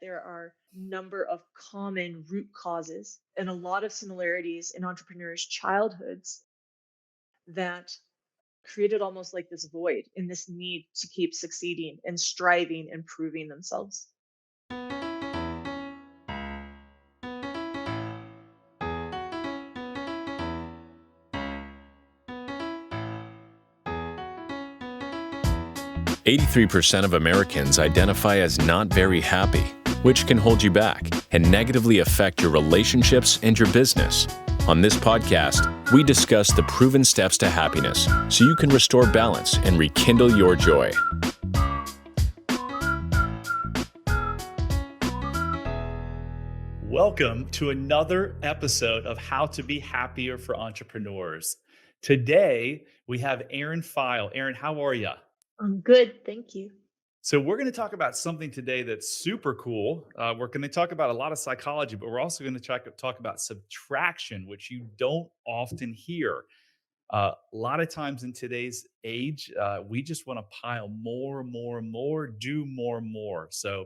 there are number of common root causes and a lot of similarities in entrepreneurs' childhoods that created almost like this void in this need to keep succeeding and striving and proving themselves. 83% of Americans identify as not very happy, which can hold you back and negatively affect your relationships and your business. On this podcast, we discuss the proven steps to happiness so you can restore balance and rekindle your joy. Welcome to another episode of How to Be Happier for Entrepreneurs. Today, we have Erin Pheil. Erin, how are you? I'm good, thank you. So we're going to talk about something today that's super cool. We're going to talk about a lot of psychology, but we're also going to talk about subtraction, which you don't often hear. A lot of times in today's age, we just want to pile more and more and more, do more and more. So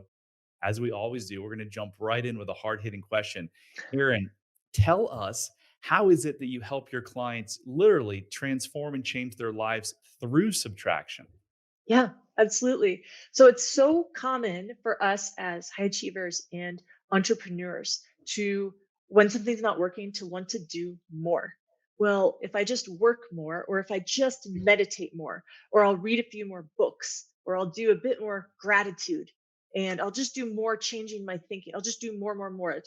as we always do, we're going to jump right in with a hard-hitting question. Erin, tell us, how is it that you help your clients literally transform and change their lives through subtraction? Yeah, absolutely. So it's so common for us as high achievers and entrepreneurs to, when something's not working, to want to do more. Well, if I just work more, or if I just meditate more, or I'll read a few more books, or I'll do a bit more gratitude, and I'll just do more changing my thinking. I'll just do more, more, more.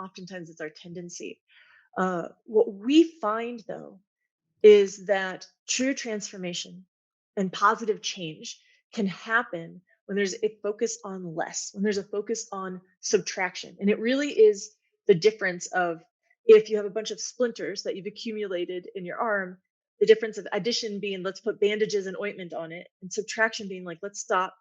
Oftentimes it's our tendency. What we find though is that true transformation and positive change can happen when there's a focus on less, when there's a focus on subtraction. And it really is the difference of, if you have a bunch of splinters that you've accumulated in your arm, the difference of addition being let's put bandages and ointment on it, and subtraction being like let's stop,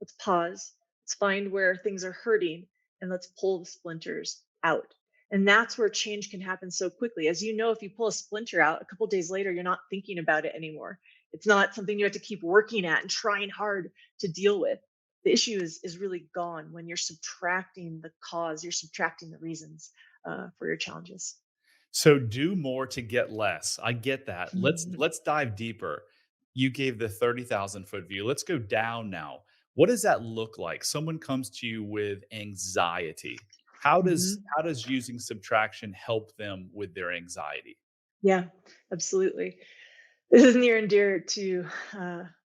let's pause, let's find where things are hurting, and let's pull the splinters out. And that's where change can happen so quickly. As you know, if you pull a splinter out, a couple days later, you're not thinking about it anymore. It's not something you have to keep working at and trying hard to deal with. The issue is really gone when you're subtracting the cause, you're subtracting the reasons for your challenges. So do more to get less. I get that. Let's Mhm. let's dive deeper. You gave the 30,000-foot view. Let's go down now. What does that look like? Someone comes to you with anxiety. How does Mhm. how does using subtraction help them with their anxiety? Yeah, absolutely. This is near and dear to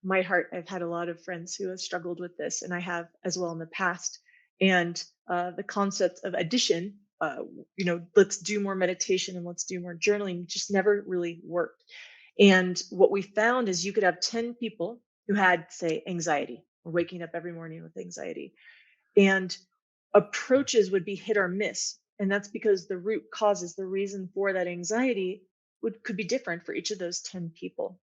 my heart. I've had a lot of friends who have struggled with this, and I have as well in the past. And the concept of addition, let's do more meditation and let's do more journaling, just never really worked. And what we found is you could have 10 people who had, say, anxiety or waking up every morning with anxiety, and approaches would be hit or miss. And that's because the root causes, the reason for that anxiety could be different for each of those 10 people.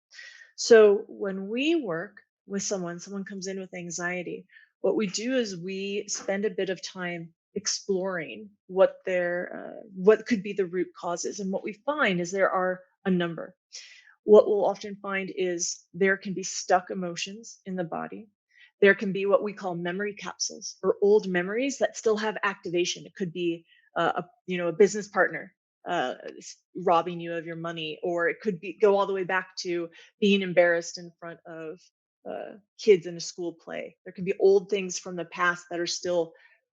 So when we work with someone comes in with anxiety, what we do is we spend a bit of time exploring what could be the root causes. And what we find is there are a number. What we'll often find is there can be stuck emotions in the body. There can be what we call memory capsules, or old memories that still have activation. It could be a business partner robbing you of your money, or it could be go all the way back to being embarrassed in front of kids in a school play. There can be old things from the past that are still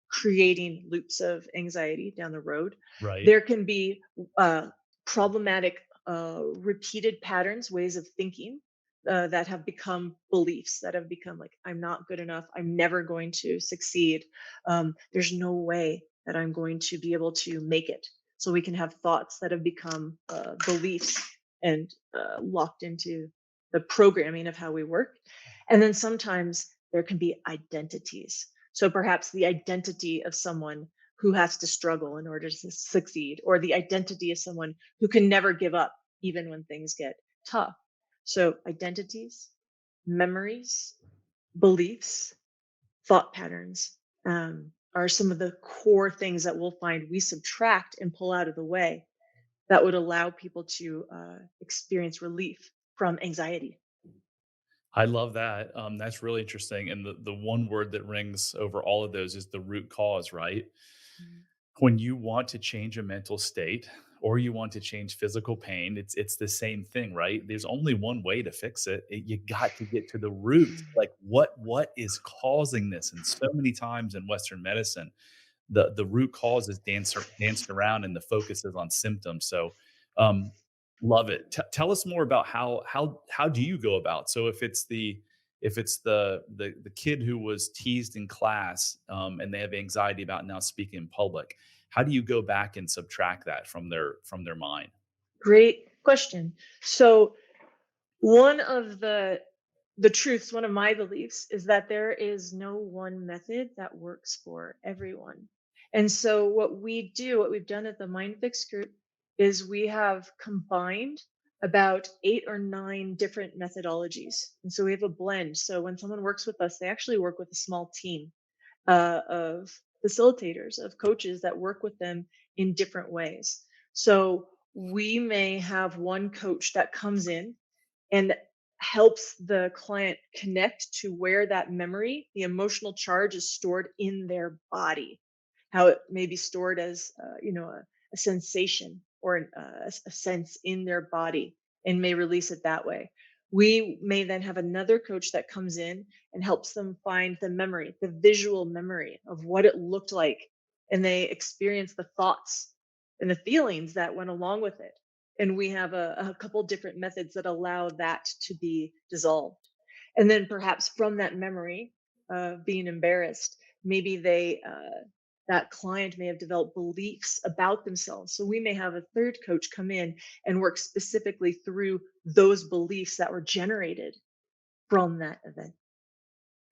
creating loops of anxiety down the road. Right. There can be problematic repeated patterns, ways of thinking that have become beliefs, that have become like, I'm not good enough. I'm never going to succeed. There's no way that I'm going to be able to make it. So we can have thoughts that have become beliefs and locked into the programming of how we work. And then sometimes there can be identities. So perhaps the identity of someone who has to struggle in order to succeed, or the identity of someone who can never give up even when things get tough. So identities, memories, beliefs, thought patterns are some of the core things that we'll find we subtract and pull out of the way that would allow people to experience relief from anxiety. I love that. That's really interesting. And the one word that rings over all of those is the root cause, right? Mm. When you want to change a mental state or you want to change physical pain, it's the same thing, right? There's only one way to fix it. You got to get to the root. Like what is causing this? And so many times in Western medicine, the root cause is danced around and the focus is on symptoms. So um love it. Tell us more about how do you go about, so if it's the kid who was teased in class, and they have anxiety about now speaking in public, how do you go back and subtract that from their mind? Great question. So one of the truths, one of my beliefs is that there is no one method that works for everyone. And so what we've done at the MindFix group is we have combined about 8 or 9 different methodologies. And so we have a blend. So when someone works with us, they actually work with a small team of facilitators, of coaches that work with them in different ways. So we may have one coach that comes in and helps the client connect to where that memory, the emotional charge is stored in their body, how it may be stored as, a sensation or a sense in their body and may release it that way. We may then have another coach that comes in and helps them find the memory, the visual memory of what it looked like. And they experience the thoughts and the feelings that went along with it. And we have a couple different methods that allow that to be dissolved. And then perhaps from that memory of being embarrassed, maybe that client may have developed beliefs about themselves. So we may have a third coach come in and work specifically through those beliefs that were generated from that event.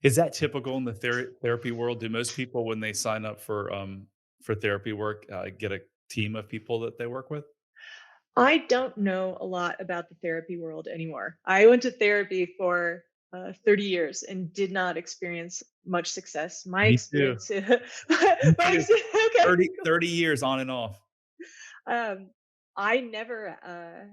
Is that typical in the therapy world? Do most people, when they sign up for therapy work, get a team of people that they work with? I don't know a lot about the therapy world anymore. I went to therapy for 30 years and did not experience much success. My Me too. experience, Me my too. okay. 30 years on and off. Um, I never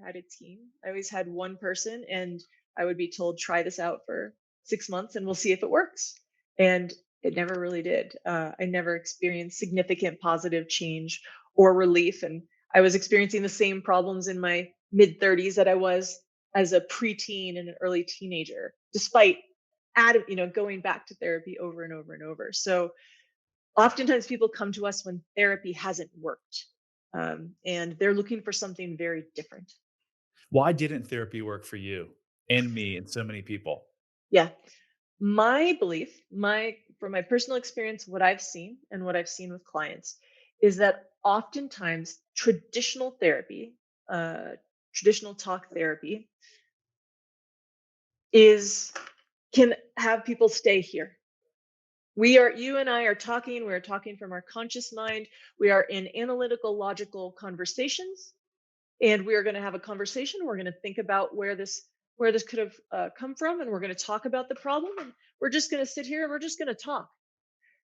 had a team. I always had one person, and I would be told, try this out for 6 months and we'll see if it works. And it never really did. I never experienced significant positive change or relief. And I was experiencing the same problems in my mid 30s that I was as a preteen and an early teenager, despite going back to therapy over and over and over. So oftentimes people come to us when therapy hasn't worked, and they're looking for something very different. Why didn't therapy work for you and me and so many people? Yeah, my belief, my from my personal experience, what I've seen and what I've seen with clients is that oftentimes uh, traditional talk therapy is can have people stay here. You and I are talking, we're talking from our conscious mind. We are in analytical, logical conversations, and we are going to have a conversation. We're going to think about where this could have come from, and we're going to talk about the problem. And we're just going to sit here and we're just going to talk.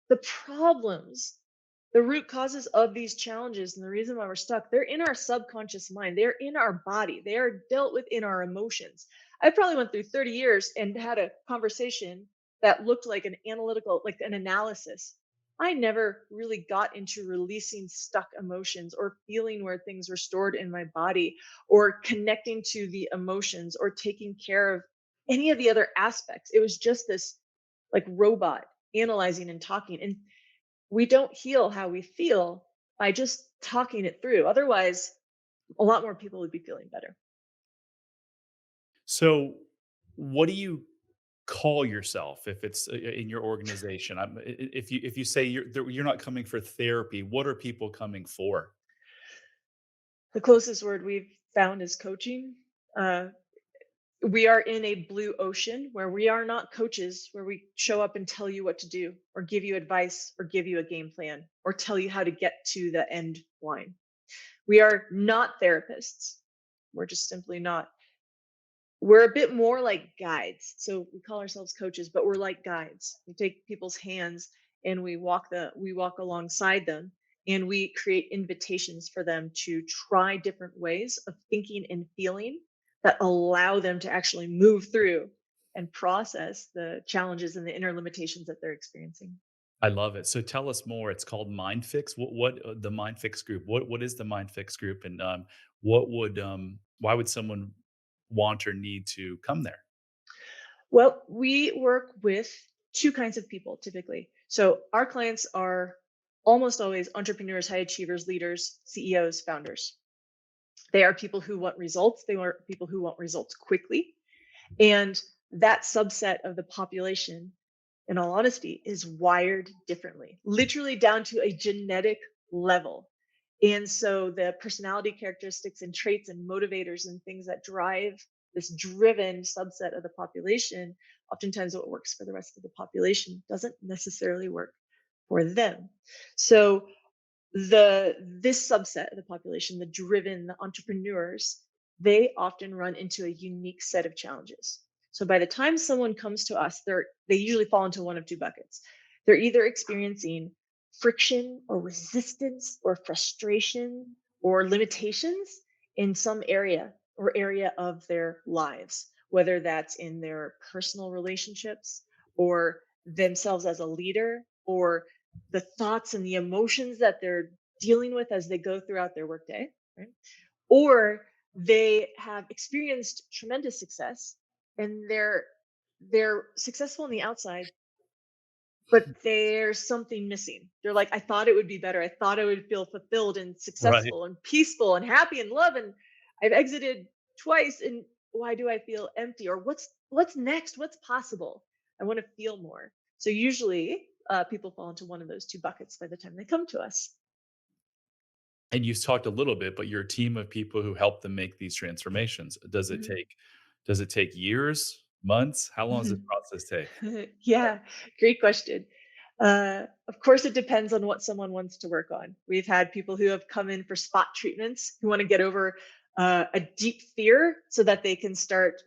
The problems, the root causes of these challenges, and the reason why we're stuck, they're in our subconscious mind. They're in our body. They are dealt with in our emotions. I probably went through 30 years and had a conversation that looked like an analytical, like an analysis. I never really got into releasing stuck emotions or feeling where things were stored in my body or connecting to the emotions or taking care of any of the other aspects. It was just this like robot analyzing and talking. And we don't heal how we feel by just talking it through. Otherwise, a lot more people would be feeling better. So, what do you call yourself if it's in your organization? If you say you're not coming for therapy, what are people coming for? The closest word we've found is coaching. Uh, we are in a blue ocean where we are not coaches, where we show up and tell you what to do, or give you advice, or give you a game plan, or tell you how to get to the end line. We are not therapists. We're just simply not. We're a bit more like guides. So we call ourselves coaches, but we're like guides. We take people's hands and we walk alongside them, and we create invitations for them to try different ways of thinking and feeling that allow them to actually move through and process the challenges and the inner limitations that they're experiencing. I love it. So tell us more. It's called MindFix. What the MindFix group? What is the MindFix group, and what would why would someone want or need to come there? Well, we work with two kinds of people typically. So our clients are almost always entrepreneurs, high achievers, leaders, CEOs, founders. They are people who want results. They are people who want results quickly. And that subset of the population, in all honesty, is wired differently, literally down to a genetic level. And so the personality characteristics and traits and motivators and things that drive this driven subset of the population, oftentimes what works for the rest of the population doesn't necessarily work for them. So this subset of the population, the driven, the entrepreneurs, they often run into a unique set of challenges. So by the time someone comes to us, they usually fall into one of two buckets. They're either experiencing friction or resistance or frustration or limitations in some area of their lives, whether that's in their personal relationships or themselves as a leader or the thoughts and the emotions that they're dealing with as they go throughout their workday, right? Or they have experienced tremendous success and they're successful on the outside, but there's something missing. They're like, I thought it would be better. I thought I would feel fulfilled and Right. successful and peaceful and happy and love. And I've exited twice. And why do I feel empty? Or what's next? What's possible? I want to feel more. So usually people fall into one of those two buckets by the time they come to us. And you talked a little bit, but you're a team of people who help them make these transformations. Mhm. Does it take years, months? How long does this process take? Yeah, great question. Of course, it depends on what someone wants to work on. We've had people who have come in for spot treatments who want to get over a deep fear so that they can start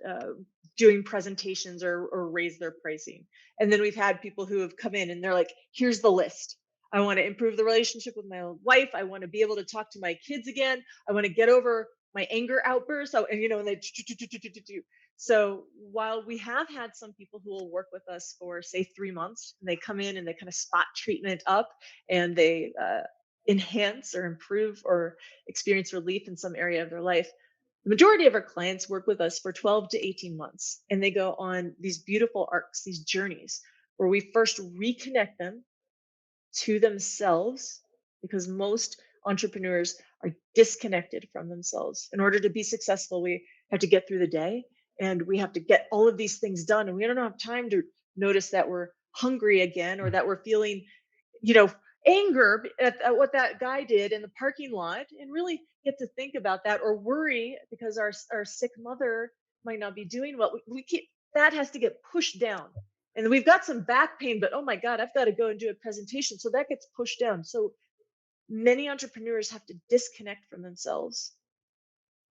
doing presentations or raise their pricing. And then we've had people who have come in and they're like, here's the list. I want to improve the relationship with my wife. I want to be able to talk to my kids again. I want to get over my anger outbursts. So, and and they so while we have had some people who will work with us for, say, 3 months, and they come in and they kind of spot treatment up and they enhance or improve or experience relief in some area of their life, the majority of our clients work with us for 12 to 18 months, and they go on these beautiful arcs, these journeys, where we first reconnect them to themselves because most entrepreneurs are disconnected from themselves. In order to be successful, we have to get through the day and we have to get all of these things done. And we don't have time to notice that we're hungry again or that we're feeling, you know, anger at what that guy did in the parking lot and really get to think about that or worry because our sick mother might not be doing well. We keep that has to get pushed down and we've got some back pain, but oh my God, I've got to go and do a presentation. So that gets pushed down. So many entrepreneurs have to disconnect from themselves.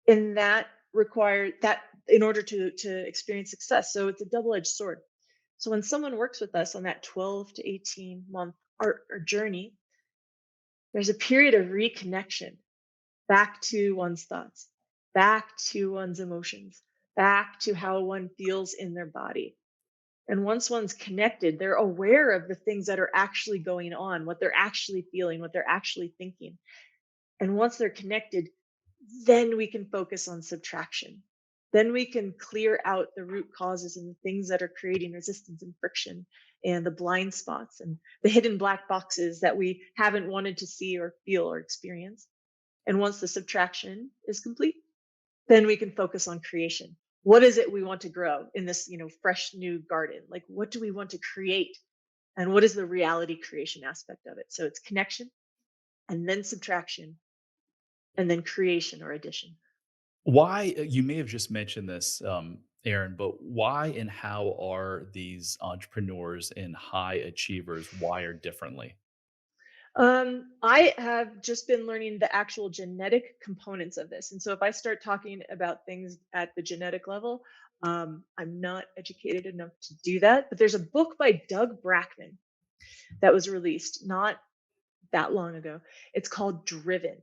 And that require that in order to experience success. So it's a double-edged sword. So when someone works with us on that 12 to 18 month art or journey, there's a period of reconnection back to one's thoughts, back to one's emotions, back to how one feels in their body. And once one's connected, they're aware of the things that are actually going on, what they're actually feeling, what they're actually thinking. And once they're connected, then we can focus on subtraction. Then we can clear out the root causes and the things that are creating resistance and friction and the blind spots and the hidden black boxes that we haven't wanted to see or feel or experience. And once the subtraction is complete, then we can focus on creation. What is it we want to grow in this, fresh new garden? Like what do we want to create? And what is the reality creation aspect of it? So it's connection and then subtraction and then creation or addition. Why you may have just mentioned this, Aaron, but why and how are these entrepreneurs and high achievers wired differently? I have just been learning the actual genetic components of this. And so if I start talking about things at the genetic level, I'm not educated enough to do that. But there's a book by Doug Brackman that was released not that long ago. It's called Driven.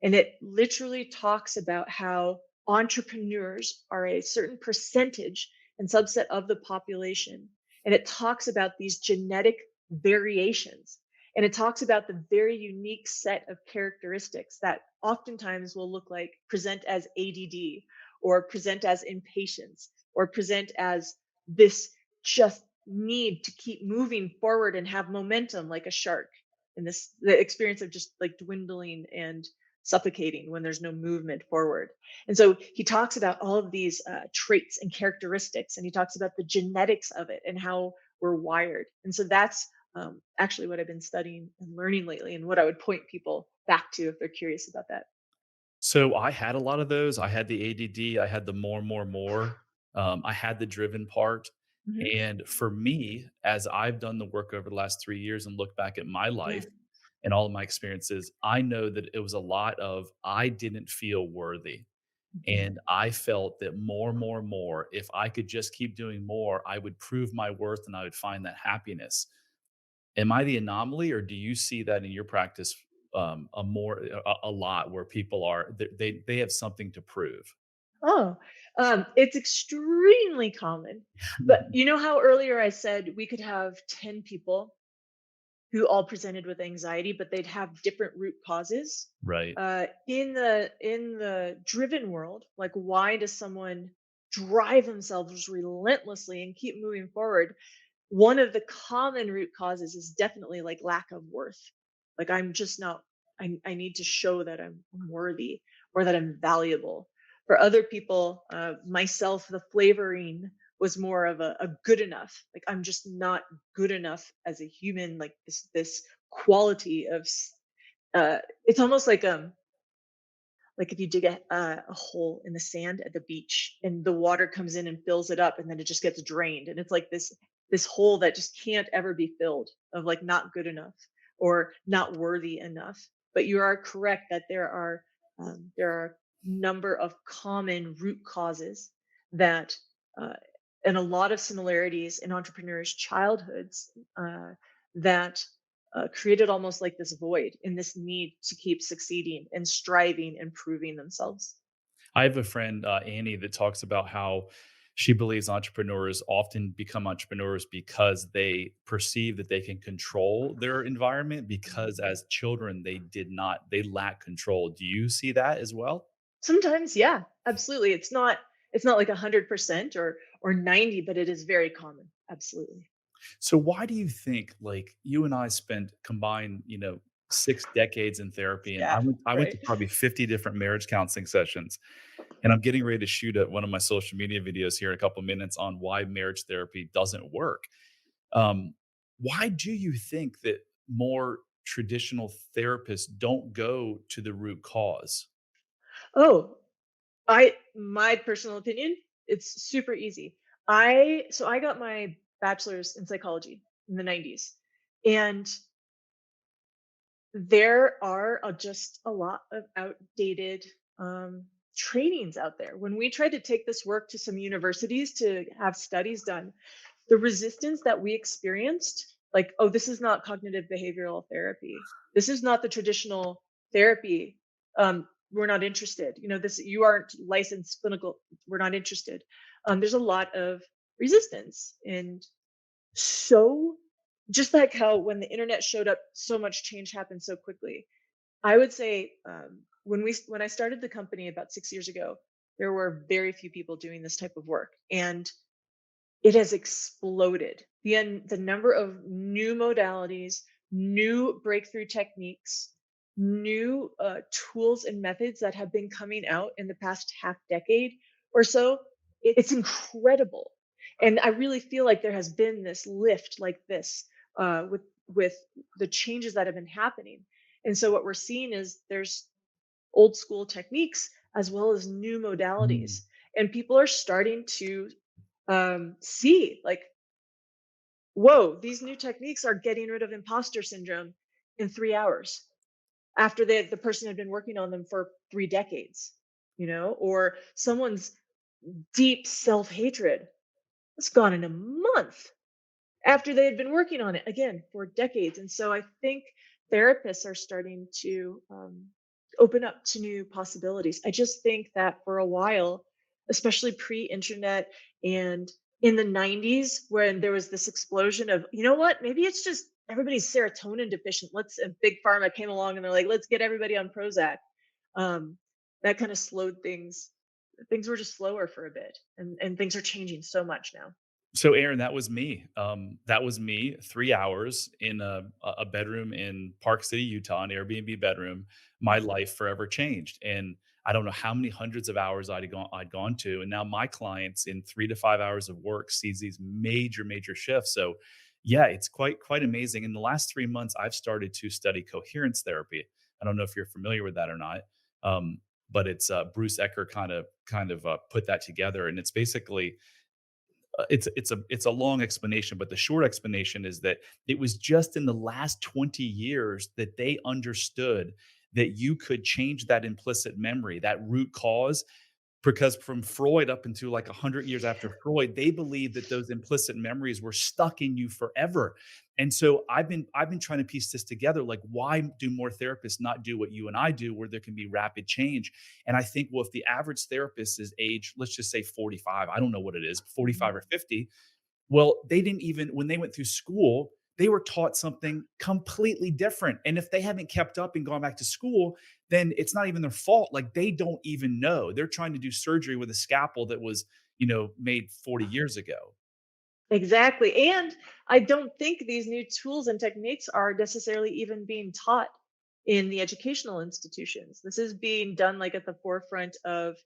And it literally talks about how entrepreneurs are a certain percentage and subset of the population. And it talks about these genetic variations. And it talks about the very unique set of characteristics that oftentimes will look like present as ADD or present as impatience or present as this just need to keep moving forward and have momentum like a shark, and this the experience of just like dwindling and suffocating when there's no movement forward. And so he talks about all of these traits and characteristics, and he talks about the genetics of it and how we're wired. And so that's actually what I've been studying and learning lately, and what I would point people back to if they're curious about that. So I had a lot of those. I had the ADD, I had the more. I had the driven part. Hmm. And for me, as I've done the work over the last 3 years and look back at my Yeah. life and all of my experiences, I know that it was a lot of I didn't feel worthy. Mhm. And I felt that more. If I could just keep doing more, I would prove my worth and I would find that happiness. Am I the anomaly, or do you see that in your practice, a lot where people are they have something to prove? Oh, it's extremely common. But you know how earlier I said we could have 10 people who all presented with anxiety, but they'd have different root causes. Right. In the driven world, like why does someone drive themselves relentlessly and keep moving forward? One of the common root causes is definitely like lack of worth. Like I'm just not, I need to show that I'm worthy or that I'm valuable. For other people, myself, the flavoring was more of a good enough. Like I'm just not good enough as a human. Like this quality of it's almost like if you dig a hole in the sand at the beach and the water comes in and fills it up, and then it just gets drained, and it's like this hole that just can't ever be filled, of like not good enough or not worthy enough. But you are correct that there are number of common root causes that uh, and a lot of similarities in entrepreneurs childhoods that created almost like this void in this need to keep succeeding and striving and proving themselves. I have a friend, Annie, that talks about how she believes entrepreneurs often become entrepreneurs because they perceive that they can control their environment because Mhm. as children they lack control. Do you see that as well? Sometimes, yeah, absolutely. It's not like 100% or 90, but it is very common. Absolutely. So why do you think, like, you and I spent combined, 6 decades in therapy, and Yeah, I went right. to probably 50 different marriage counseling sessions, and I'm getting ready to shoot one of my social media videos here in a couple minutes on why marriage therapy doesn't work. Um, why do you think that more traditional therapists don't go to the root cause? Oh, my personal opinion, it's super easy. I got my bachelor's in psychology in the 90s. And there are just a lot of outdated trainings out there. When we tried to take this work to some universities to have studies done, the resistance that we experienced, like, oh, this is not cognitive behavioral therapy. This is not the traditional therapy. We're not interested. This you aren't licensed clinical. We're not interested. There's a lot of resistance, and so just like how when the internet showed up, so much change happened so quickly. I would say when I started the company about 6 years ago, there were very few people doing this type of work, and it has exploded. The number of new modalities, new breakthrough techniques, new tools and methods that have been coming out in the past half decade or so, it's incredible. And I really feel like there has been this lift like this with the changes that have been happening. And so what we're seeing is there's old school techniques as well as new Mm. modalities, and people are starting to see like, whoa, these new techniques are getting rid of imposter syndrome in 3 hours after the person had been working on them for 3 decades, or someone's deep self-hatred that's gone in a month after they had been working on it again for decades. And so I think therapists are starting to open up to new possibilities. I just think that for a while, especially pre-internet and in the 90s when there was this explosion of, you know what, maybe it's just everybody's serotonin deficient. Big pharma came along and they're like, let's get everybody on Prozac. Um, that kind of slowed things. Things were just slower for a bit, and things are changing so much now. So, Aaron, that was me. That was me. 3 hours in a bedroom in Park City, Utah, an Airbnb bedroom. My life forever changed, and I don't know how many hundreds of hours I'd gone to, and now my clients in 3 to 5 hours of work sees these major shifts. So, yeah, it's quite amazing. In the last 3 months, I've started to study coherence therapy. I don't know if you're familiar with that or not, um, but it's Bruce Ecker kind of put that together, and it's basically it's a long explanation, but the short explanation is that it was just in the last 20 years that they understood that you could change that implicit memory, that root cause, because from Freud up until like 100 years after Freud, they believed that those implicit memories were stuck in you forever. And so I've been trying to piece this together. Like, why do more therapists not do what you and I do, where there can be rapid change? And I think, well, if the average therapist is age, let's just say 45, I don't know what it is, Mhm. 45 or 50, well, they didn't even, when they went through school, they were taught something completely different. And if they haven't kept up and gone back to school, then it's not even their fault. Like, they don't even know. They're trying to do surgery with a scalpel that was, made 40 years ago. Exactly. And I don't think these new tools and techniques are necessarily even being taught in the educational institutions. This is being done like at the forefront of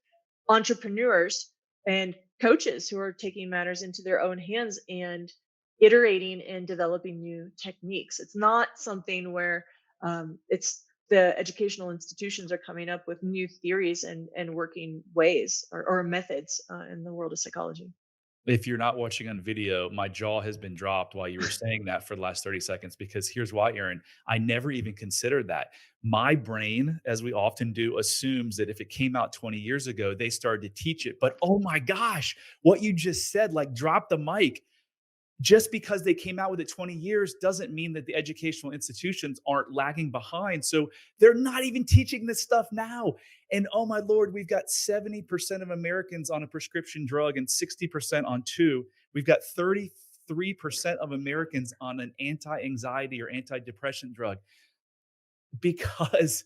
entrepreneurs and coaches who are taking matters into their own hands and iterating and developing new techniques. It's not something where it's the educational institutions are coming up with new theories and working ways or methods in the world of psychology. If you're not watching on video, my jaw has been dropped while you were saying that for the last 30 seconds, because here's why, Aaron. I never even considered that. My brain, as we often do, assumes that if it came out 20 years ago, they started to teach it. But oh my gosh, what you just said, like, drop the mic. Just because they came out with it 20 years doesn't mean that the educational institutions aren't lagging behind. So they're not even teaching this stuff now. And oh my Lord, we've got 70% of Americans on a prescription drug and 60% on two. We've got 33% of Americans on an anti anxiety or antidepressant drug because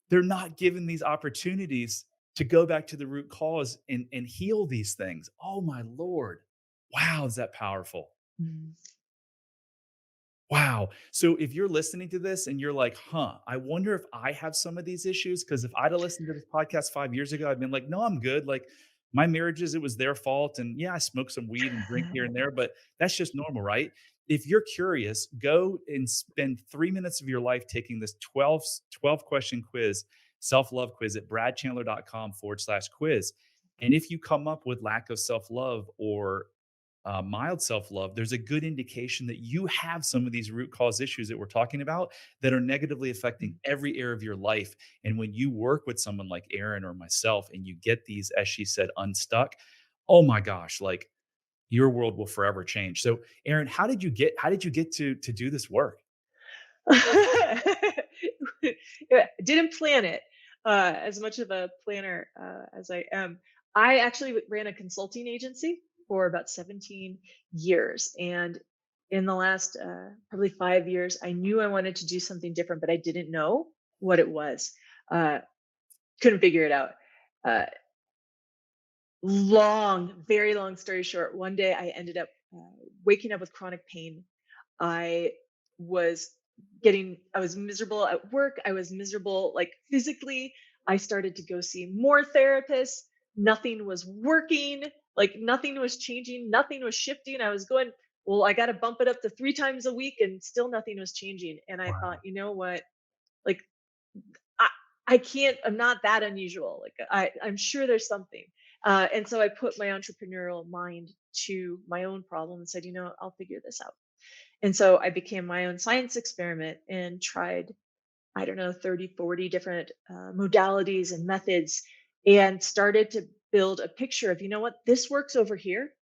they're not given these opportunities to go back to the root cause and heal these things. Oh my Lord. Wow, is that powerful? Mm. Wow. So if you're listening to this and you're like, huh, I wonder if I have some of these issues. Cause if I'd have listened to this podcast 5 years ago, I'd been like, no, I'm good. Like, my marriages, it was their fault. And yeah, I smoke some weed and drink here and there, but that's just normal, right? If you're curious, go and spend 3 minutes of your life taking this 12 question quiz, self love quiz at bradchandler.com/quiz. And if you come up with lack of self love or mild self love, there's a good indication that you have some of these root cause issues that we're talking about that are negatively affecting every area of your life. And when you work with someone like Erin or myself and you get these, as she said, unstuck, oh my gosh, like, your world will forever change. So, Erin, how did you get to do this work? Yeah, didn't plan it as much of a planner as I am. I actually ran a consulting agency for about 17 years. And in the last probably 5 years, I knew I wanted to do something different, but I didn't know what it was. Uh, couldn't figure it out. Uh, very long story short, one day I ended up waking up with chronic pain. I was I was miserable at work. I was miserable like physically. I started to go see more therapists. Nothing was working. Like nothing was changing. Nothing was shifting. I was going, well, I got to bump it up to 3 times a week and still nothing was changing. And I thought, you know what? Like I, I can't, I'm not that unusual. Like I'm sure there's something. And so I put my entrepreneurial mind to my own problem and said, I'll figure this out. And so I became my own science experiment and tried, I don't know, 30, 40 different modalities and methods and started to build a picture of, you know what, this works over here.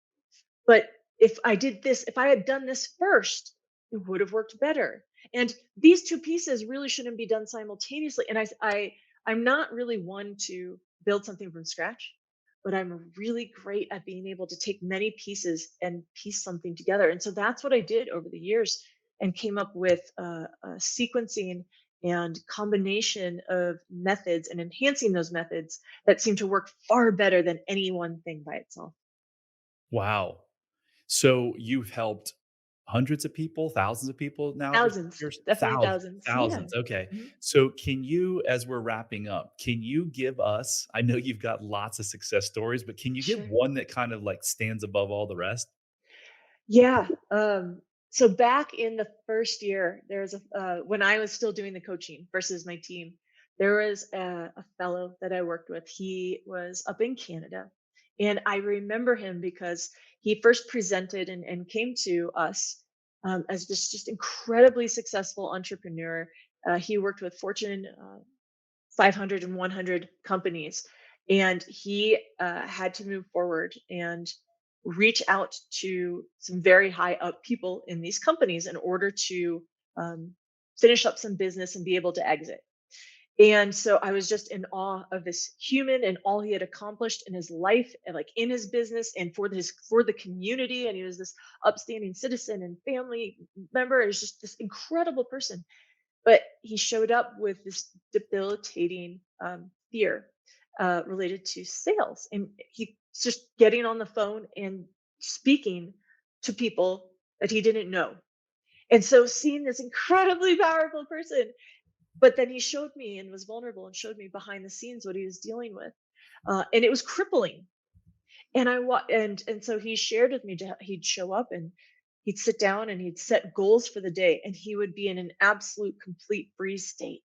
But if I had done this first, it would have worked better. And these two pieces really shouldn't be done simultaneously. And I'm not really one to build something from scratch. but I'm really great at being able to take many pieces and piece something together. And so that's what I did over the years and came up with a sequencing and combination of methods and enhancing those methods that seem to work far better than any one thing by itself. Wow. So you've helped hundreds of people, thousands of people now over the Thousands, years? definitely thousands. Yeah. Thousands. Okay. Mhm. So can you, as we're wrapping up, can you give us, I know you've got lots of success stories, but can you give Sure. one that kind of like stands above all the rest? Yeah. So back in the first year, there was when I was still doing the coaching versus my team, there was a fellow that I worked with. He was up in Canada, and I remember him because he first presented and came to us as this just incredibly successful entrepreneur. He worked with Fortune 500 and 100 companies. And he had to move forward and reach out to some very high up people in these companies in order to um, finish up some business and be able to exit. And so I was just in awe of this human and all he had accomplished in his life and like in his business and for the community. And he was this upstanding citizen and family member. It was just this incredible person, but he showed up with this debilitating fear related to sales. And he's just getting on the phone and speaking to people that he didn't know. And so seeing this incredibly powerful person, but then he showed me and was vulnerable and showed me behind the scenes what he was dealing with. And it was crippling. And and so he shared with me he'd show up and he'd sit down and he'd set goals for the day and he would be in an absolute complete freeze state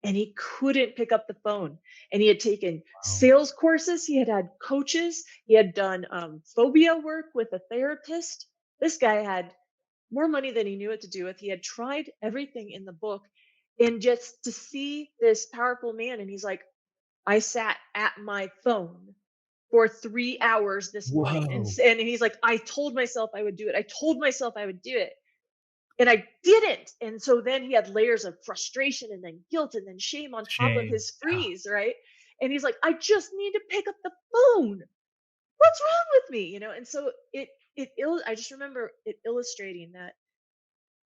and he couldn't pick up the phone. And he had taken Wow. sales courses, he had had coaches, he had done phobia work with a therapist. This guy had more money than he knew what to do with. He had tried everything in the book. And just to see this powerful man, and he's like, I sat at my phone for 3 hours this morning. Whoa. And he's like, I told myself I would do it. I told myself I would do it. And I didn't. And so then he had layers of frustration and then guilt and then shame on top of Shame. his Yeah. freeze, right? And he's like, I just need to pick up the phone. What's wrong with me? And so I just remember it illustrating that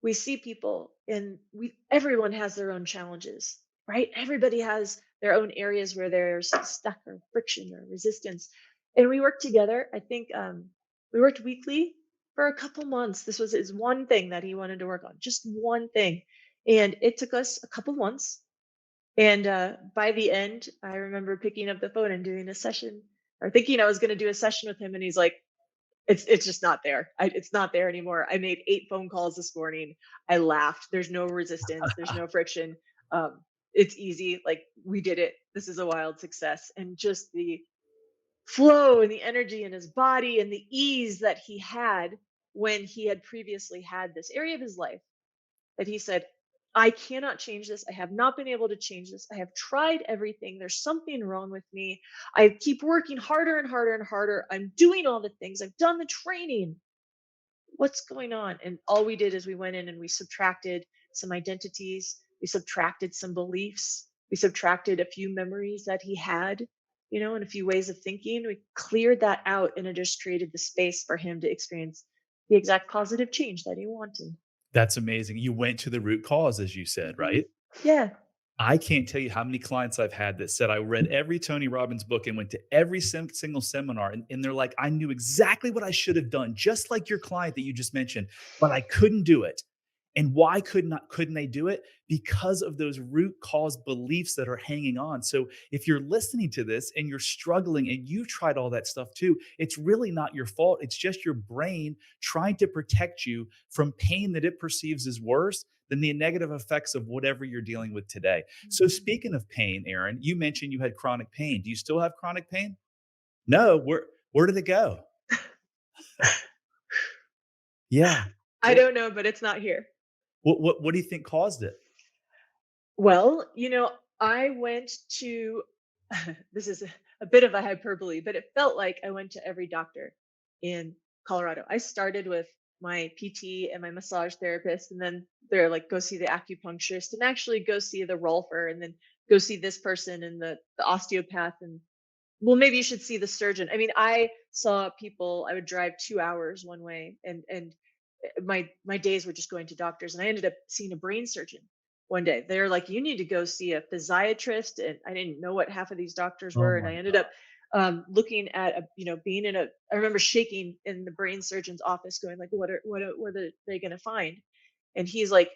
we see people and we everyone has their own challenges, right? Everybody has their own areas where there's stuck or friction or resistance, and we work together. I think we worked weekly for a couple months. This was his one thing that he wanted to work on, just one thing, and it took us a couple months. And by the end, I remember picking up the phone and doing a session, or thinking I was going to do a session with him, and he's like, it's just not there. It's not there anymore. I made 8 phone calls this morning. I laughed. There's no resistance. There's no friction. It's easy. Like we did it. This is a wild success. And just the flow and the energy in his body and the ease that he had when he had previously had this area of his life that he said, I cannot change this. I have not been able to change this. I have tried everything. There's something wrong with me. I keep working harder and harder and harder. I'm doing all the things. I've done the training. What's going on? And all we did is we went in and we subtracted some identities. We subtracted some beliefs. We subtracted a few memories that he had, and a few ways of thinking. We cleared that out and it just created the space for him to experience the exact positive change that he wanted. That's amazing. You went to the root cause, as you said, Mhm. right? Yeah. I can't tell you how many clients I've had that said, I read every Tony Robbins book and went to every single seminar. And they're like, I knew exactly what I should have done, just like your client that you just mentioned, but I couldn't do it. And why couldn't they do it? Because of those root cause beliefs that are hanging on. So if you're listening to this and you're struggling and you've tried all that stuff too, it's really not your fault. It's just your brain trying to protect you from pain that it perceives as worse than the negative effects of whatever you're dealing with today. So Mhm. speaking of pain, Erin, you mentioned you had chronic pain. Do you still have chronic pain? No. Where did it go? Yeah. I What don't know, but it's not here. what do you think caused it? Well, I went to this is a bit of a hyperbole, but it felt like I went to every doctor in Colorado. I started with my PT and my massage therapist, and then they're like, go see the acupuncturist and actually go see the rolfer and then go see this person and the osteopath and well, maybe you should see the surgeon. I mean, I saw people, I would drive 2 hours one way, and my days were just going to doctors, and I ended up seeing a brain surgeon one day. They're like, you need to go see a physiatrist, and I didn't know what half of these doctors Oh were, and my I ended up looking at being in a. I remember shaking in the brain surgeon's office, going like, what are they going to find? And he's like,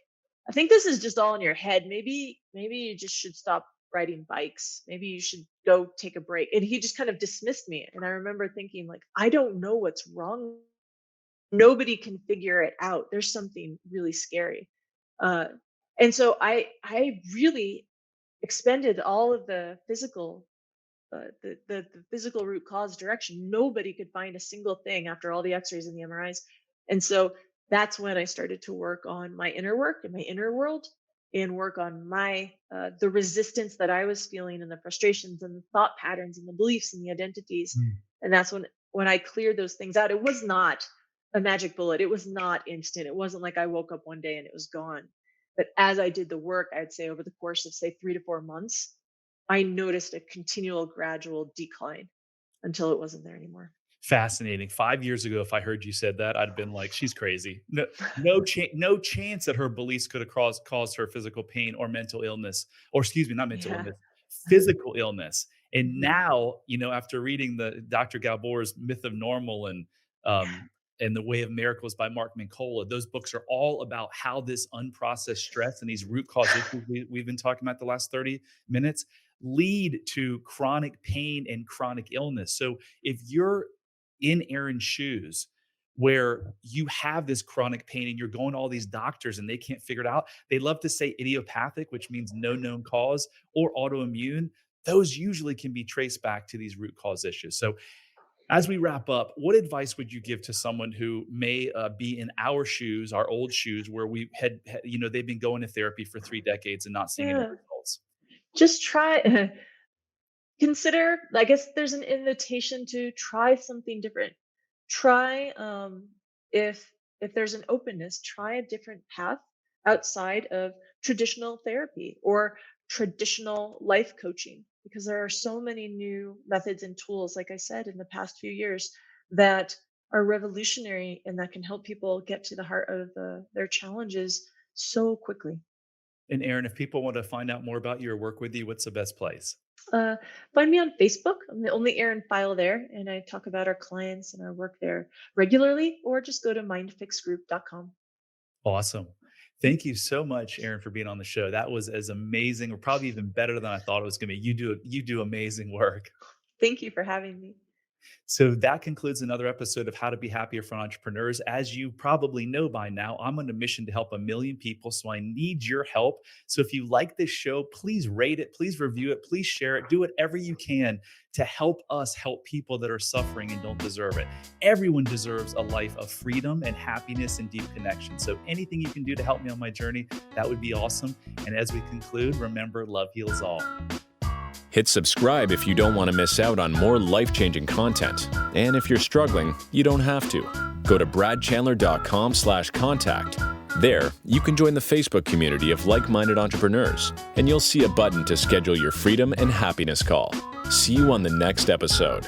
I think this is just all in your head. Maybe you just should stop riding bikes. Maybe you should go take a break. And he just kind of dismissed me. And I remember thinking like, I don't know what's wrong. Nobody can figure it out. There's something really scary. Uh, and so I really expended all of the physical the physical root cause direction. Nobody could find a single thing after all the X-rays and the MRIs, and so that's when I started to work on my inner work and my inner world, and work on my the resistance that I was feeling, and the frustrations and the thought patterns and the beliefs and the identities, God. and that's when I cleared those things out. It was not a magic bullet. It was not instant. It wasn't like I woke up one day and it was gone. But as I did the work, I'd say over the course of say 3 to 4 months, I noticed a continual gradual decline until it wasn't there anymore. Fascinating. 5 years ago, if I heard you said that, I'd have been like, "She's crazy. No chance that her beliefs could have caused her physical pain or mental illness, or excuse me, not mental Yeah. illness, physical illness." And Mhm. now, after reading the Dr. Gabor's Myth of Normal Yeah. um, and The Way of Miracles by Mark Mincola, those books are all about how this unprocessed stress and these root cause issues we've been talking about the last 30 minutes lead to chronic pain and chronic illness. So if you're in Erin's shoes, where you have this chronic pain and you're going to all these doctors and they can't figure it out. They love to say idiopathic, which means no known cause, or autoimmune. Those usually can be traced back to these root cause issues. So, as we wrap up, what advice would you give to someone who may be in our shoes, our old shoes, where we they've been going to therapy for 3 decades and not seeing any Yeah. results? Just try consider, I guess there's an invitation to try something different. Try if there's an openness, try a different path outside of traditional therapy or traditional life coaching, because there are so many new methods and tools, like I said, in the past few years, that are revolutionary and that can help people get to the heart of their challenges so quickly. And Erin, if people want to find out more about you or work with you, what's the best place? Uh, Find me on Facebook. I'm the only Erin Pheil there, and I talk about our clients and our work there regularly, or just go to mindfixgroup.com. Awesome. Thank you so much, Erin, for being on the show. That was as amazing, or probably even better than I thought it was going to be. You do amazing work. Thank you for having me. So that concludes another episode of How to Be Happier for Entrepreneurs. As you probably know by now, I'm on a mission to help 1 million people, so I need your help. So if you like this show, please rate it, please review it, please share it, do whatever you can to help us help people that are suffering and don't deserve it. Everyone deserves a life of freedom and happiness and deep connection. So anything you can do to help me on my journey, that would be awesome. And as we conclude, remember, love heals all. Hit subscribe if you don't want to miss out on more life-changing content. And if you're struggling, you don't have to. Go to bradchandler.com/contact. There, you can join the Facebook community of like-minded entrepreneurs, and you'll see a button to schedule your freedom and happiness call. See you on the next episode.